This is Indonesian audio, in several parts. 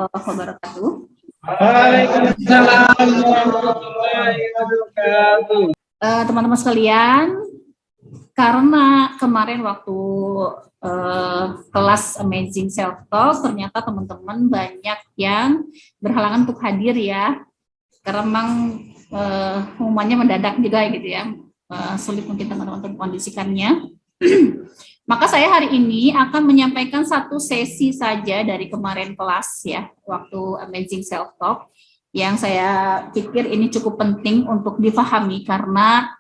warahmatullahi wabarakatuh. Waalaikumsalam warahmatullahi wabarakatuh. Teman-teman sekalian, karena kemarin waktu kelas Amazing Self Talk, ternyata teman-teman banyak yang berhalangan untuk hadir ya, karena memang pengumumannya mendadak juga gitu ya, sulit mungkin teman-teman untuk mengkondisikannya. Maka saya hari ini akan menyampaikan satu sesi saja dari kemarin kelas ya, waktu Amazing Self Talk, yang saya pikir ini cukup penting untuk dipahami karena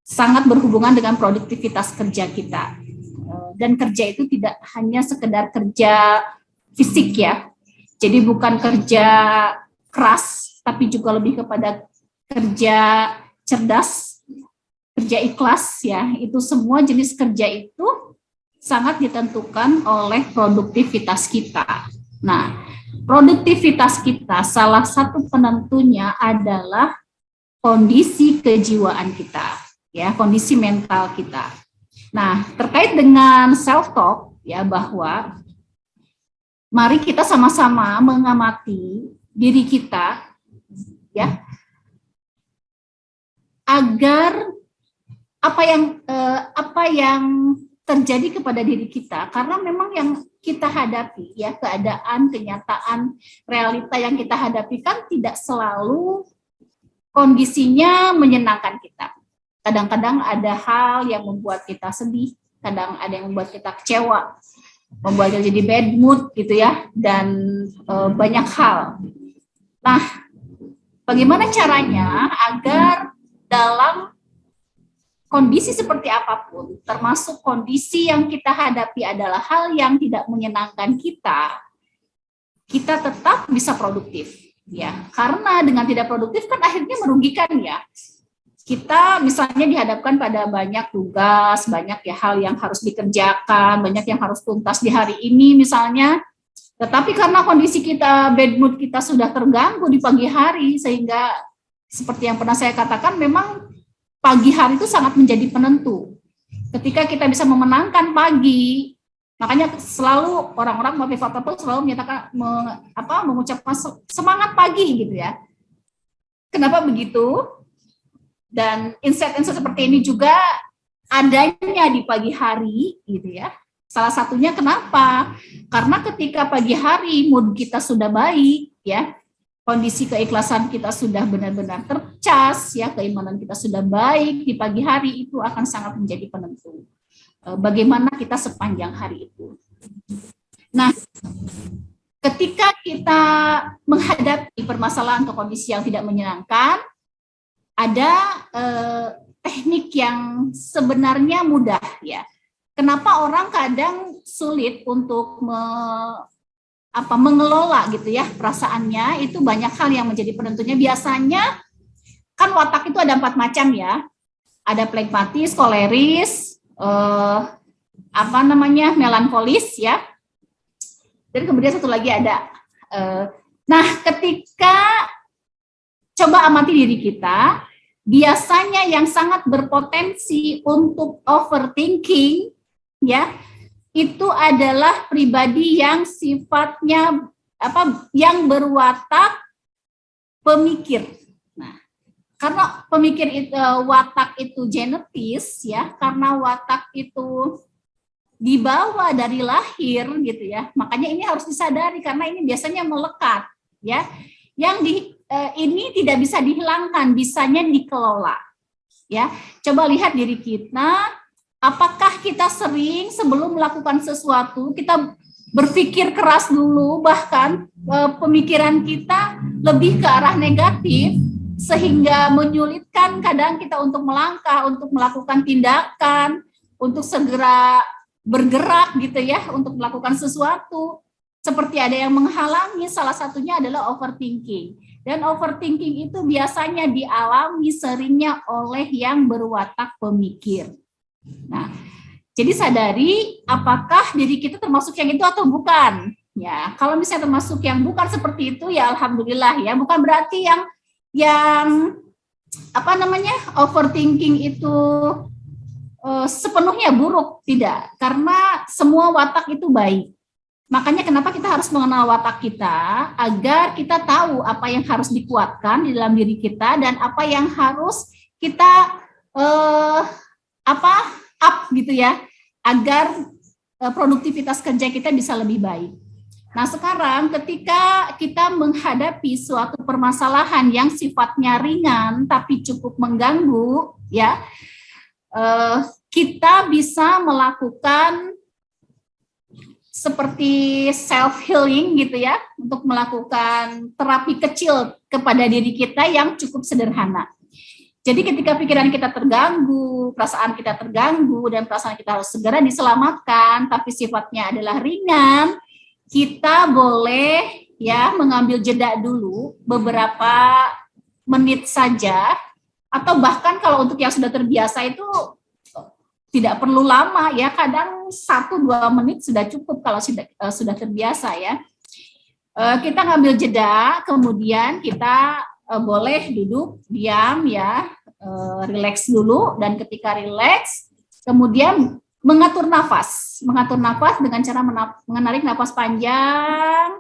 sangat berhubungan dengan produktivitas kerja kita. Dan kerja itu tidak hanya sekedar kerja fisik ya, jadi bukan kerja keras, tapi juga lebih kepada kerja cerdas, kerja ikhlas ya. Itu semua jenis kerja itu sangat ditentukan oleh produktivitas kita. Nah, produktivitas kita salah satu penentunya adalah kondisi kejiwaan kita, ya, kondisi mental kita. Nah, terkait dengan self talk ya, bahwa mari kita sama-sama mengamati diri kita ya, agar apa yang terjadi kepada diri kita, karena memang yang kita hadapi ya, keadaan, kenyataan, realita yang kita hadapi kan tidak selalu kondisinya menyenangkan kita. Kadang-kadang ada hal yang membuat kita sedih, kadang ada yang membuat kita kecewa, membuat kita jadi bad mood gitu ya, dan banyak hal. Nah, bagaimana caranya agar dalam kondisi seperti apapun, termasuk kondisi yang kita hadapi adalah hal yang tidak menyenangkan kita tetap bisa produktif, ya. Karena dengan tidak produktif kan akhirnya merugikan ya. Kita misalnya dihadapkan pada banyak tugas, banyak ya hal yang harus dikerjakan, banyak yang harus tuntas di hari ini misalnya. Tetapi karena kondisi kita, bad mood kita sudah terganggu di pagi hari, sehingga seperti yang pernah saya katakan, memang pagi hari itu sangat menjadi penentu. Ketika kita bisa memenangkan pagi, makanya selalu orang-orang motivator itu selalu menyatakan mengucapkan semangat pagi gitu ya. Kenapa begitu? Dan insight-insight seperti ini juga adanya di pagi hari gitu ya. Salah satunya kenapa? Karena ketika pagi hari mood kita sudah baik ya, kondisi keikhlasan kita sudah benar-benar tercas, ya, keimanan kita sudah baik di pagi hari, itu akan sangat menjadi penentu bagaimana kita sepanjang hari itu. Nah, ketika kita menghadapi permasalahan atau kondisi yang tidak menyenangkan, ada teknik yang sebenarnya mudah ya. Kenapa orang kadang sulit untuk mengelola gitu ya perasaannya, itu banyak hal yang menjadi penentunya. Biasanya kan watak itu ada 4 macam ya, ada flegmatis, koleris, melankolis ya, dan kemudian satu lagi ada nah, ketika coba amati diri kita, biasanya yang sangat berpotensi untuk overthinking ya, itu adalah pribadi yang sifatnya yang berwatak pemikir. Nah, karena pemikir itu, watak itu genetis ya, karena watak itu dibawa dari lahir gitu ya. Makanya ini harus disadari karena ini biasanya melekat ya. Yang ini tidak bisa dihilangkan, bisanya dikelola. Ya, coba lihat diri kita. Apakah kita sering sebelum melakukan sesuatu, kita berpikir keras dulu, bahkan pemikiran kita lebih ke arah negatif, sehingga menyulitkan kadang kita untuk melangkah, untuk melakukan tindakan, untuk segera bergerak gitu ya, untuk melakukan sesuatu. Seperti ada yang menghalangi, salah satunya adalah overthinking. Dan overthinking itu biasanya dialami seringnya oleh yang berwatak pemikir. Nah, jadi sadari apakah diri kita termasuk yang itu atau bukan. Ya, kalau misalnya termasuk yang bukan seperti itu, ya alhamdulillah ya. Bukan berarti yang overthinking itu sepenuhnya buruk, tidak. Karena semua watak itu baik. Makanya kenapa kita harus mengenal watak kita agar kita tahu apa yang harus dikuatkan di dalam diri kita dan apa yang harus kita apa up gitu ya agar produktivitas kerja kita bisa lebih baik. Nah, sekarang ketika kita menghadapi suatu permasalahan yang sifatnya ringan tapi cukup mengganggu ya, kita bisa melakukan seperti self healing gitu ya, untuk melakukan terapi kecil kepada diri kita yang cukup sederhana. Jadi ketika pikiran kita terganggu, perasaan kita terganggu, dan perasaan kita harus segera diselamatkan, tapi sifatnya adalah ringan, kita boleh ya mengambil jeda dulu beberapa menit saja, atau bahkan kalau untuk yang sudah terbiasa itu tidak perlu lama ya, kadang 1-2 menit sudah cukup kalau sudah terbiasa ya. Kita ngambil jeda, kemudian kita boleh duduk diam ya, relax dulu, dan ketika relax kemudian mengatur nafas dengan cara menarik nafas panjang,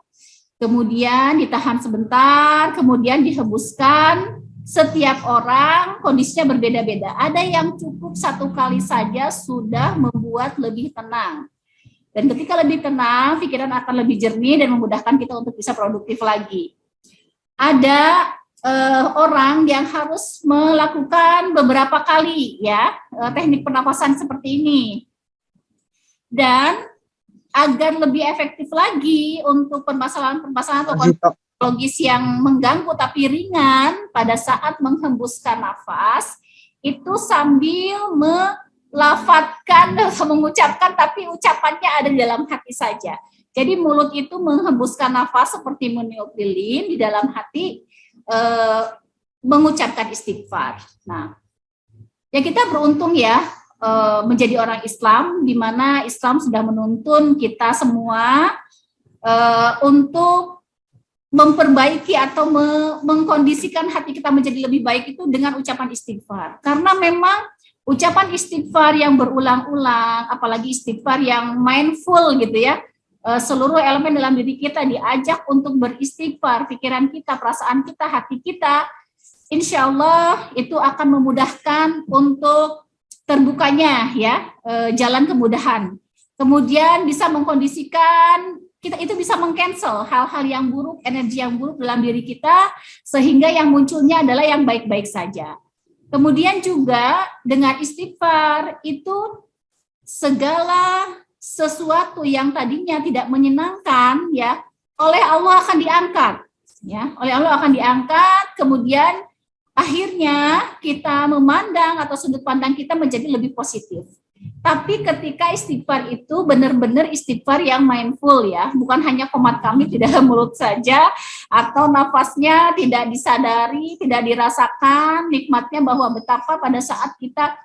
kemudian ditahan sebentar, kemudian dihembuskan. Setiap orang kondisinya berbeda-beda. Ada yang cukup 1 kali saja sudah membuat lebih tenang. Dan ketika lebih tenang, pikiran akan lebih jernih dan memudahkan kita untuk bisa produktif lagi. Ada orang yang harus melakukan beberapa kali ya teknik pernapasan seperti ini. Dan agar lebih efektif lagi untuk permasalahan-permasalahan atau logis yang mengganggu tapi ringan, pada saat menghembuskan nafas itu sambil melafatkan atau mengucapkan, tapi ucapannya ada di dalam hati saja. Jadi mulut itu menghembuskan nafas seperti meniup lilin, di dalam hati mengucapkan istighfar. Nah, ya kita beruntung ya menjadi orang Islam, di mana Islam sudah menuntun kita semua untuk memperbaiki atau mengkondisikan hati kita menjadi lebih baik itu dengan ucapan istighfar. Karena memang ucapan istighfar yang berulang-ulang, apalagi istighfar yang mindful gitu ya, seluruh elemen dalam diri kita diajak untuk beristighfar, pikiran kita, perasaan kita, hati kita, insya Allah itu akan memudahkan untuk terbukanya ya jalan kemudahan. Kemudian bisa mengkondisikan kita itu bisa meng-cancel hal-hal yang buruk, energi yang buruk dalam diri kita, sehingga yang munculnya adalah yang baik-baik saja. Kemudian juga dengan istighfar itu segala sesuatu yang tadinya tidak menyenangkan ya, oleh Allah akan diangkat ya, oleh Allah akan diangkat, kemudian akhirnya kita memandang atau sudut pandang kita menjadi lebih positif. Tapi ketika istighfar itu benar-benar istighfar yang mindful ya, bukan hanya komat kamit di dalam mulut saja, atau nafasnya tidak disadari, tidak dirasakan nikmatnya bahwa betapa pada saat kita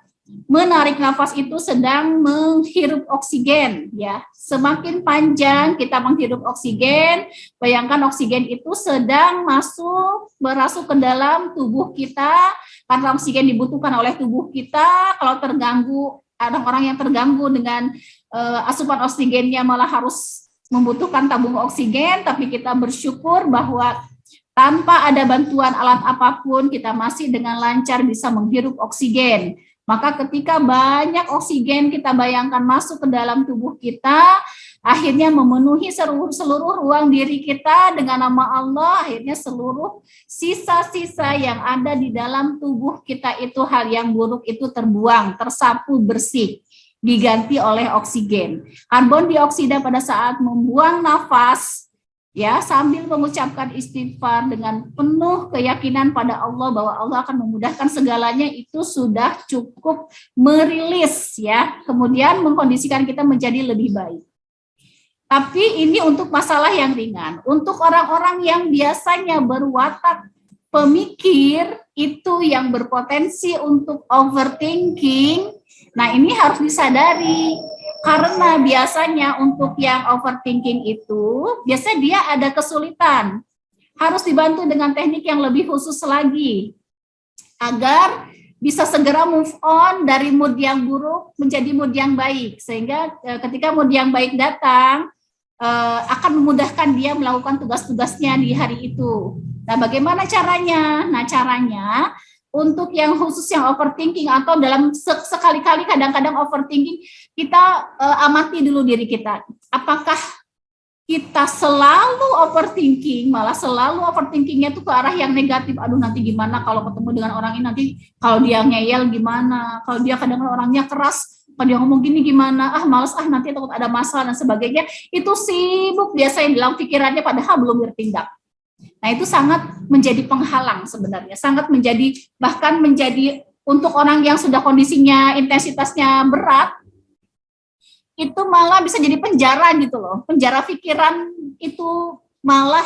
menarik nafas itu sedang menghirup oksigen ya. Semakin panjang kita menghirup oksigen, bayangkan oksigen itu sedang merasuk ke dalam tubuh kita, karena oksigen dibutuhkan oleh tubuh kita. Kalau terganggu, orang-orang yang terganggu dengan asupan oksigennya malah harus membutuhkan tabung oksigen, tapi kita bersyukur bahwa tanpa ada bantuan alat apapun kita masih dengan lancar bisa menghirup oksigen. Maka ketika banyak oksigen kita bayangkan masuk ke dalam tubuh kita, akhirnya memenuhi seluruh ruang diri kita dengan nama Allah, akhirnya seluruh sisa-sisa yang ada di dalam tubuh kita itu, hal yang buruk itu terbuang, tersapu bersih, diganti oleh oksigen. Karbon dioksida pada saat membuang nafas, ya sambil mengucapkan istighfar dengan penuh keyakinan pada Allah bahwa Allah akan memudahkan segalanya, itu sudah cukup merilis ya, kemudian mengkondisikan kita menjadi lebih baik. Tapi ini untuk masalah yang ringan. Untuk orang-orang yang biasanya berwatak pemikir, itu yang berpotensi untuk overthinking, nah ini harus disadari. Karena biasanya untuk yang overthinking itu, biasanya dia ada kesulitan. Harus dibantu dengan teknik yang lebih khusus lagi, agar bisa segera move on dari mood yang buruk menjadi mood yang baik. Sehingga ketika mood yang baik datang, akan memudahkan dia melakukan tugas-tugasnya di hari itu. Nah, bagaimana caranya? Nah, caranya untuk yang khusus yang overthinking atau dalam sekali-kali kadang-kadang overthinking, kita amati dulu diri kita. Apakah kita selalu overthinking, malah selalu overthinkingnya tuh ke arah yang negatif. Aduh, nanti gimana kalau ketemu dengan orang ini, nanti kalau dia ngeyel gimana, kalau dia kadang-kadang orangnya keras, kalau dia ngomong gini gimana, males, nanti takut ada masalah dan sebagainya. Itu sibuk biasanya dalam pikirannya padahal belum bertindak. Nah, itu sangat menjadi penghalang sebenarnya, sangat menjadi, bahkan menjadi untuk orang yang sudah kondisinya intensitasnya berat, itu malah bisa jadi penjara gitu loh. Penjara pikiran itu malah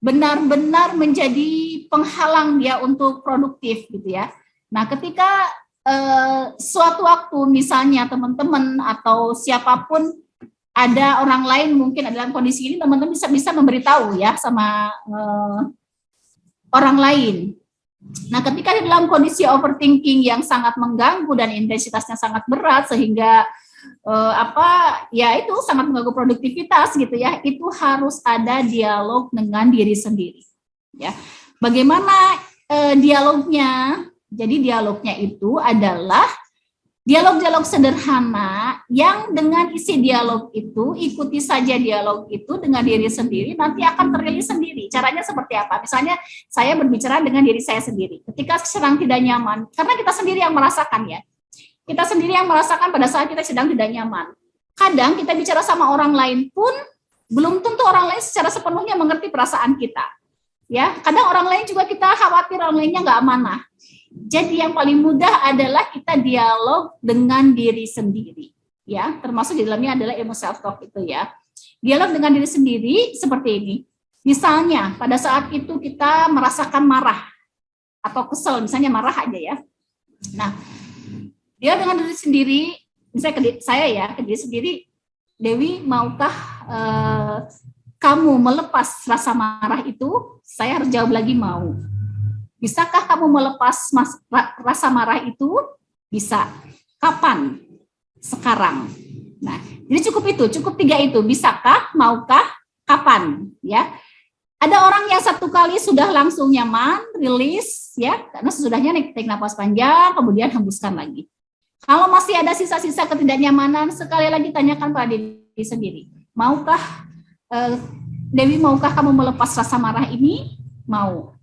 benar-benar menjadi penghalang dia untuk produktif gitu ya. Nah, ketika suatu waktu misalnya teman-teman atau siapapun ada orang lain mungkin dalam kondisi ini, teman-teman bisa memberitahu ya sama orang lain. Nah, ketika di dalam kondisi overthinking yang sangat mengganggu dan intensitasnya sangat berat sehingga itu sangat mengganggu produktivitas gitu ya, itu harus ada dialog dengan diri sendiri ya. Bagaimana dialognya? Jadi dialognya itu adalah dialog-dialog sederhana yang dengan isi dialog itu, ikuti saja dialog itu dengan diri sendiri, nanti akan terilis sendiri. Caranya seperti apa? Misalnya saya berbicara dengan diri saya sendiri ketika sedang tidak nyaman, karena kita sendiri yang merasakan ya. Kita sendiri yang merasakan pada saat kita sedang tidak nyaman. Kadang kita bicara sama orang lain pun belum tentu orang lain secara sepenuhnya mengerti perasaan kita. Ya, kadang orang lain juga kita khawatir orang lainnya nggak amanah. Jadi yang paling mudah adalah kita dialog dengan diri sendiri. Ya, termasuk di dalamnya adalah ilmu self talk itu ya. Dialog dengan diri sendiri seperti ini. Misalnya pada saat itu kita merasakan marah atau kesel, misalnya marah aja ya. Nah, dia dengan diri sendiri, misalnya ke diri sendiri, Dewi, maukah kamu melepas rasa marah itu? Saya harus jawab lagi, mau. Bisakah kamu melepas rasa marah itu? Bisa. Kapan? Sekarang. Nah, jadi cukup 3 itu. Bisakah, maukah, kapan? Ya. Ada orang yang satu kali sudah langsung nyaman, rilis, ya, karena sesudahnya tarik napas panjang, kemudian hembuskan lagi. Kalau masih ada sisa-sisa ketidaknyamanan, sekali lagi tanyakan pada diri sendiri. Maukah, Dewi, maukah kamu melepas rasa marah ini? Mau.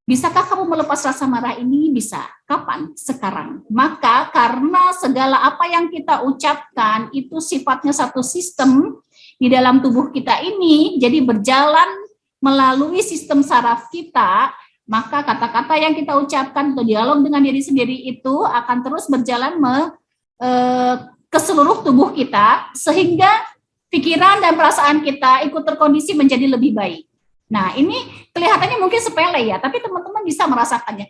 Bisakah kamu melepas rasa marah ini? Bisa. Kapan? Sekarang. Maka karena segala apa yang kita ucapkan itu sifatnya satu sistem di dalam tubuh kita ini, jadi berjalan melalui sistem saraf kita, maka kata-kata yang kita ucapkan atau dialog dengan diri sendiri itu akan terus berjalan ke seluruh tubuh kita, sehingga pikiran dan perasaan kita ikut terkondisi menjadi lebih baik. Nah, ini kelihatannya mungkin sepele ya, tapi teman-teman bisa merasakannya.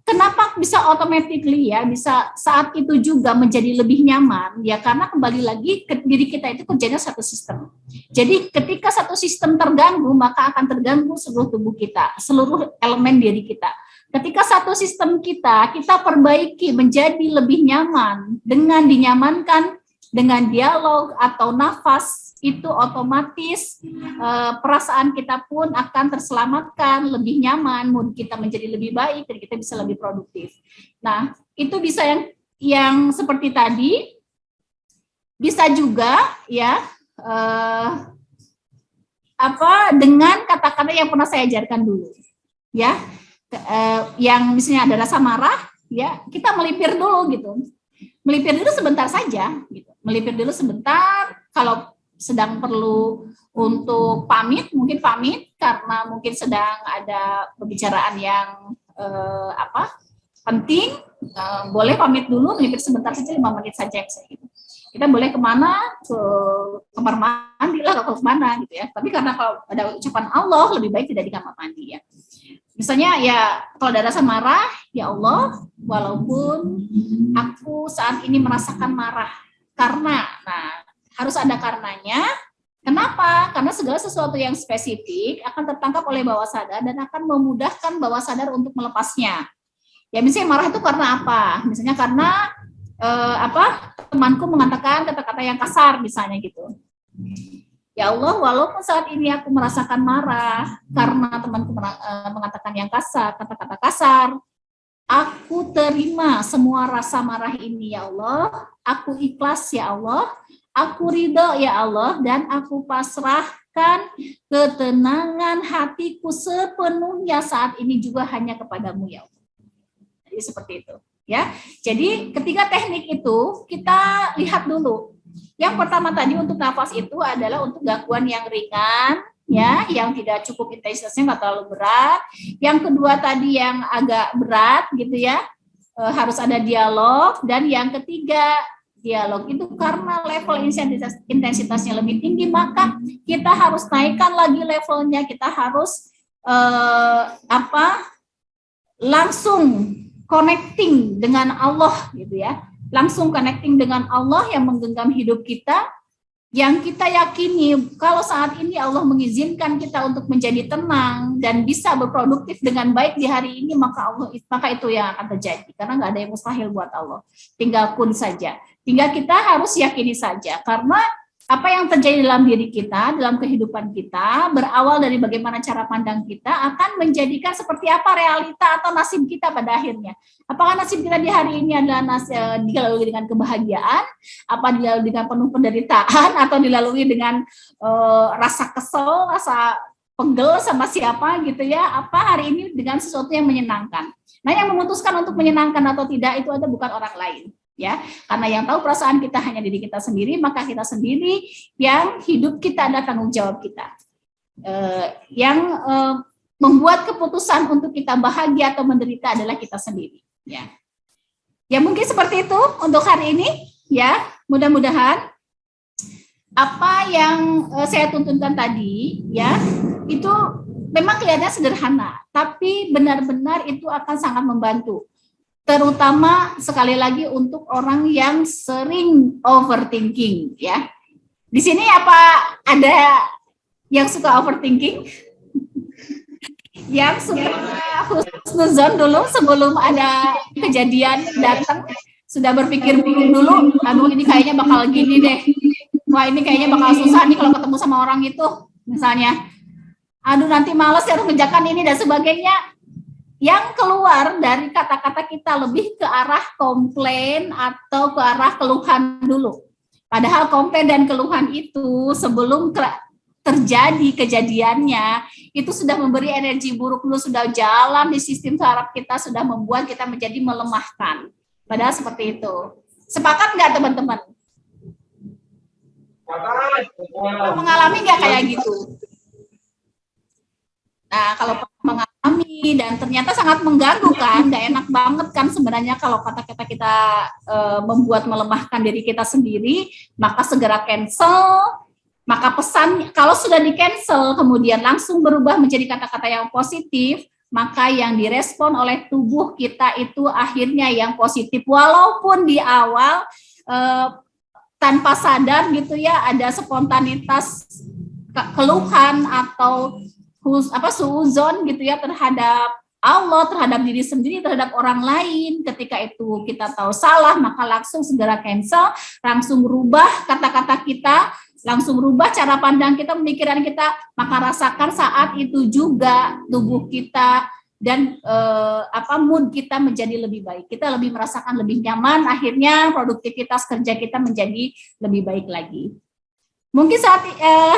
Kenapa bisa automatically ya, bisa saat itu juga menjadi lebih nyaman, ya karena kembali lagi ke diri kita itu kerjanya satu sistem. Jadi ketika satu sistem terganggu, maka akan terganggu seluruh tubuh kita, seluruh elemen diri kita. Ketika satu sistem kita perbaiki menjadi lebih nyaman, dengan dinyamankan dengan dialog atau nafas, itu otomatis perasaan kita pun akan terselamatkan, lebih nyaman, mood kita menjadi lebih baik, dan kita bisa lebih produktif. Nah, itu bisa yang seperti tadi, bisa juga ya dengan kata-kata yang pernah saya ajarkan dulu, ya, yang misalnya ada rasa marah, ya kita melipir dulu gitu, melipir dulu sebentar saja, gitu, melipir dulu sebentar. Kalau sedang perlu untuk pamit, mungkin pamit karena mungkin sedang ada pembicaraan yang penting, boleh pamit dulu, melipir sebentar saja, 5 menit saja gitu. Kita boleh kemana, ke kamar mandi lah, atau kemana gitu ya. Tapi karena kalau ada ucapan Allah, lebih baik tidak di kamar mandi ya. Misalnya ya kalau ada rasa marah, ya Allah, walaupun aku saat ini merasakan marah, karena, harus ada karenanya. Kenapa? Karena segala sesuatu yang spesifik akan tertangkap oleh bawah sadar dan akan memudahkan bawah sadar untuk melepasnya. Ya misalnya marah itu karena apa? Misalnya karena temanku mengatakan kata-kata yang kasar misalnya gitu. Ya Allah, walaupun saat ini aku merasakan marah karena temanku mengatakan yang kasar, kata-kata kasar, aku terima semua rasa marah ini ya Allah, aku ikhlas ya Allah, aku ridho ya Allah, dan aku pasrahkan ketenangan hatiku sepenuhnya saat ini juga hanya kepadamu ya Allah. Jadi seperti itu ya. Jadi ketiga teknik itu kita lihat dulu. Yang pertama tadi untuk nafas itu adalah untuk gangguan yang ringan, ya, yang tidak cukup intensitasnya nggak terlalu berat. Yang kedua tadi yang agak berat gitu ya, harus ada dialog. Dan yang ketiga dialog itu karena level intensitasnya lebih tinggi, maka kita harus naikkan lagi levelnya. Kita harus langsung connecting dengan Allah gitu ya, langsung connecting dengan Allah yang menggenggam hidup kita, yang kita yakini kalau saat ini Allah mengizinkan kita untuk menjadi tenang dan bisa berproduktif dengan baik di hari ini, maka itu yang akan terjadi, karena nggak ada yang mustahil buat Allah. Tinggal kun saja, tinggal kita harus yakini saja, karena apa yang terjadi dalam diri kita, dalam kehidupan kita, berawal dari bagaimana cara pandang kita akan menjadikan seperti apa realita atau nasib kita pada akhirnya. Apakah nasib kita di hari ini adalah dilalui dengan kebahagiaan, apa dilalui dengan penuh penderitaan, atau dilalui dengan rasa kesel, rasa penggel sama siapa gitu ya, apa hari ini dengan sesuatu yang menyenangkan. Nah, yang memutuskan untuk menyenangkan atau tidak itu ada bukan orang lain. Ya, karena yang tahu perasaan kita hanya diri kita sendiri, maka kita sendiri yang hidup kita adalah tanggung jawab kita. Yang membuat keputusan untuk kita bahagia atau menderita adalah kita sendiri. Ya, ya mungkin seperti itu untuk hari ini. Ya, mudah-mudahan apa yang saya tuntunkan tadi, ya, itu memang kelihatannya sederhana, tapi benar-benar itu akan sangat membantu. Terutama sekali lagi untuk orang yang sering overthinking ya. Di sini apa ada yang suka overthinking? Yang suka husnuzon dulu sebelum ada kejadian datang, sudah berpikir dulu, aduh ini kayaknya bakal gini deh. Wah, ini kayaknya bakal susah nih kalau ketemu sama orang itu misalnya. Aduh nanti malas ya harus mengerjakan ini dan sebagainya. Yang keluar dari kata-kata kita lebih ke arah komplain atau ke arah keluhan dulu. Padahal komplain dan keluhan itu sebelum terjadi kejadiannya, itu sudah memberi energi buruk dulu, sudah jalan di sistem saraf kita, sudah membuat kita menjadi melemahkan. Padahal seperti itu. Sepakat nggak teman-teman? Mengalami nggak kayak gitu? Nah, kalau mengalami dan ternyata sangat mengganggu kan, nggak enak banget kan sebenarnya kalau kata-kata kita membuat melemahkan diri kita sendiri, maka segera cancel. Maka pesan kalau sudah di cancel kemudian langsung berubah menjadi kata-kata yang positif, maka yang direspon oleh tubuh kita itu akhirnya yang positif, walaupun di awal tanpa sadar gitu ya ada spontanitas keluhan atau suuzon gitu ya terhadap Allah, terhadap diri sendiri, terhadap orang lain. Ketika itu kita tahu salah, maka langsung segera cancel, langsung rubah kata-kata kita, langsung rubah cara pandang kita, pemikiran kita, maka rasakan saat itu juga tubuh kita dan mood kita menjadi lebih baik. Kita lebih merasakan lebih nyaman, akhirnya produktivitas kerja kita menjadi lebih baik lagi. Mungkin saat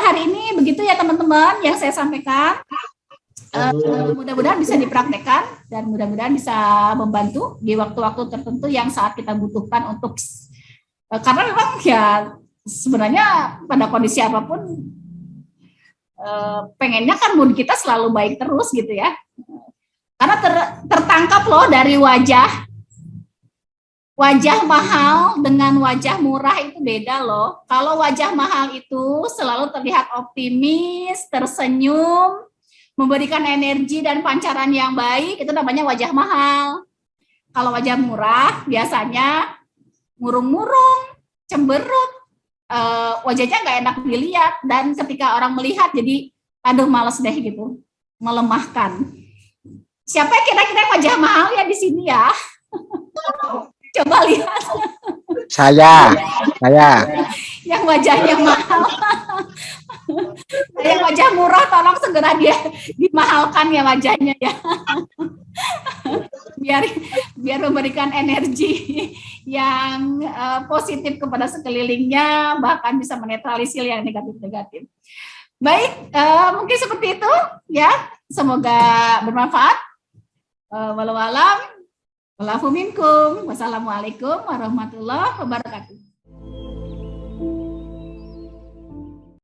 hari ini begitu ya teman-teman yang saya sampaikan. Mudah-mudahan bisa dipraktekkan dan mudah-mudahan bisa membantu di waktu-waktu tertentu yang saat kita butuhkan untuk karena memang ya sebenarnya pada kondisi apapun pengennya kan mood kita selalu baik terus gitu ya. Karena tertangkap loh dari wajah mahal dengan wajah murah itu beda loh. Kalau wajah mahal itu selalu terlihat optimis, tersenyum, memberikan energi dan pancaran yang baik, itu namanya wajah mahal. Kalau wajah murah biasanya murung-murung, cemberut, wajahnya nggak enak dilihat, dan ketika orang melihat jadi aduh males deh gitu, melemahkan. Siapa kira-kira wajah mahal ya di sini ya? Coba lihat. Saya. Yang wajahnya mahal. Yang wajah murah tolong segera dia dimahalkan ya wajahnya ya. biar memberikan energi yang positif kepada sekelilingnya, bahkan bisa menetralisir yang negatif-negatif. Baik, mungkin seperti itu ya. Semoga bermanfaat. Walau alam, walafu minkum. Wassalamualaikum warahmatullahi wabarakatuh.